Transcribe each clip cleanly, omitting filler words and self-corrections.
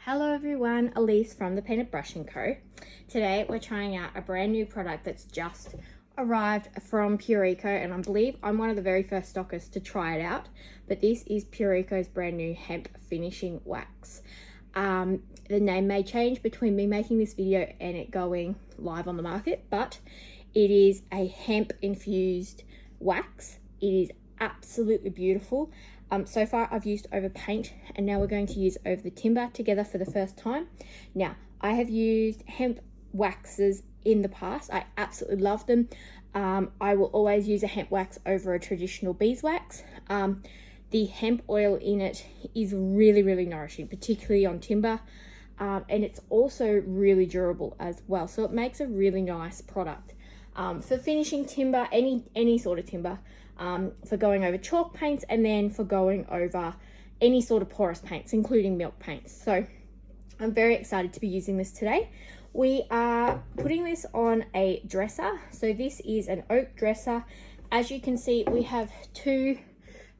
Hello everyone, Elise from the Painted Brush & Co. Today we're trying out a brand new product that's just arrived from Pureco, and I believe I'm one of the very first stockers to try it out. But this is Pureco's brand new hemp finishing wax. The name may change between me making this video and it going live on the market, but it is a hemp infused wax. It is absolutely beautiful. So far I've used over paint, and now we're going to use over the timber together for the first time. Now, I have used hemp waxes in the past. I absolutely love them. I will always use a hemp wax over a traditional beeswax. The hemp oil in it is really nourishing, particularly on timber, and it's also really durable as well, so it makes a really nice product for finishing timber, any sort of timber. For going over chalk paints, and then for going over any sort of porous paints, including milk paints. So I'm very excited to be using this today. We are putting this on a dresser. So this is an oak dresser. As you can see, we have two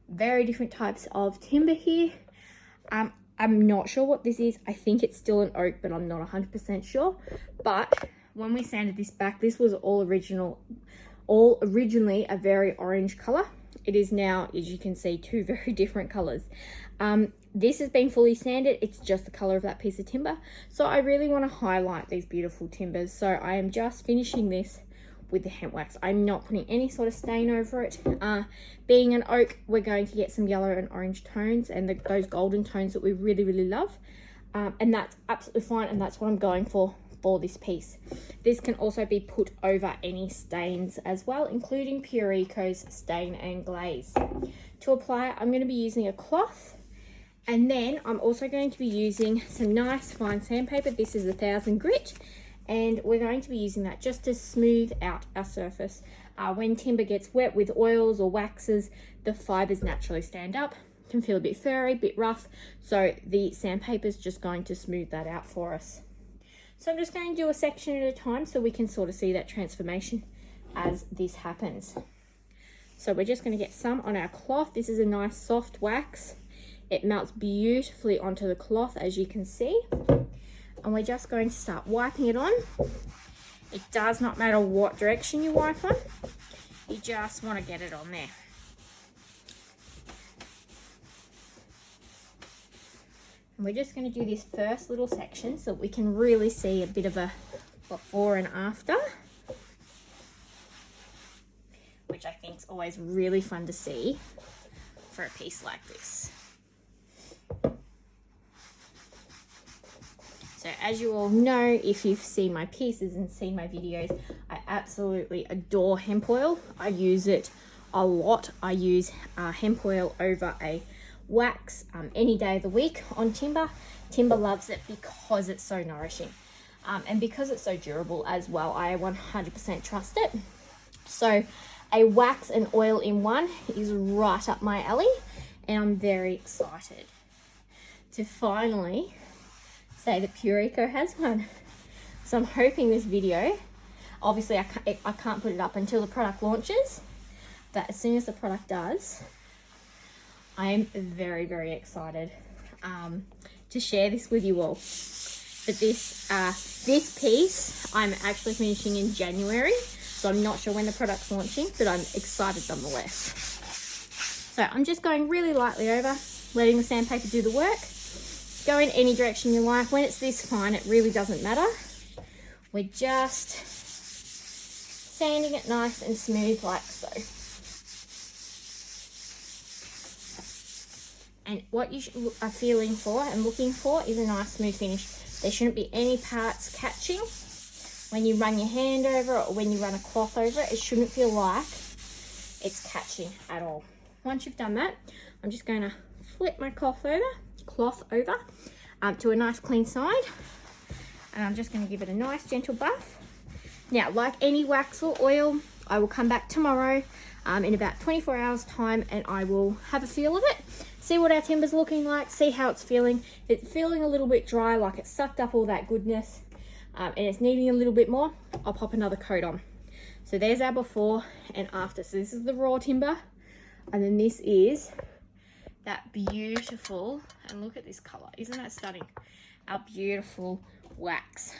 very different types of timber here. I'm not sure what this is. I think it's still an oak, but I'm not 100% sure. But when we sanded this back, this was all originally a very orange color. It is now, as you can see, two very different colors. This has been fully sanded. It's just the color of that piece of timber. So I really want to highlight these beautiful timbers. So I am just finishing this with the hemp wax. I'm not putting any sort of stain over it. Being an oak, we're going to get some yellow and orange tones, and those golden tones that we really love. And that's absolutely fine, and that's what I'm going for this piece. This can also be put over any stains as well, including Pureco's stain and glaze. To apply it, I'm going to be using a cloth, and then I'm also going to be using some nice fine sandpaper. This is 1000 grit, and we're going to be using that just to smooth out our surface. When timber gets wet with oils or waxes, the fibers naturally stand up, can feel a bit furry, a bit rough, so the sandpaper is just going to smooth that out for us. So I'm just going to do a section at a time so we can sort of see that transformation as this happens. So we're just going to get some on our cloth. This is a nice soft wax. It melts beautifully onto the cloth, as you can see. And we're just going to start wiping it on. It does not matter what direction you wipe on. You just want to get it on there. And we're just going to do this first little section so that we can really see a bit of a before and after, which I think is always really fun to see for a piece like this. So as you all know, if you've seen my pieces and seen my videos, I absolutely adore hemp oil. I use it a lot. I use hemp oil over a wax any day of the week on timber. Timber loves it because it's so nourishing, and because it's so durable as well. I 100% trust it. So a wax and oil in one is right up my alley, and I'm very excited to finally say that Pureco has one. So I'm hoping this video, obviously I can't put it up until the product launches, but as soon as the product does, I'm very excited to share this with you all. But this piece I'm actually finishing in January, so I'm not sure when the product's launching, but I'm excited nonetheless. So I'm just going really lightly over, letting the sandpaper do the work. Go in any direction you like. When it's this fine, it really doesn't matter. We're just sanding it nice and smooth like so. And what you are feeling for and looking for is a nice smooth finish. There shouldn't be any parts catching when you run your hand over it or when you run a cloth over it. It shouldn't feel like it's catching at all. Once you've done that, I'm just going to flip my cloth over to a nice clean side, and I'm just going to give it a nice gentle buff. Now, like any wax or oil, I will come back tomorrow in about 24 hours time, and I will have a feel of it, see what our timber's looking like, see how it's feeling. If it's feeling a little bit dry, like it's sucked up all that goodness, and it's needing a little bit more, I'll pop another coat on. So there's our before and after. So this is the raw timber, and then this is that beautiful, and look at this color, isn't that stunning? Our beautiful wax.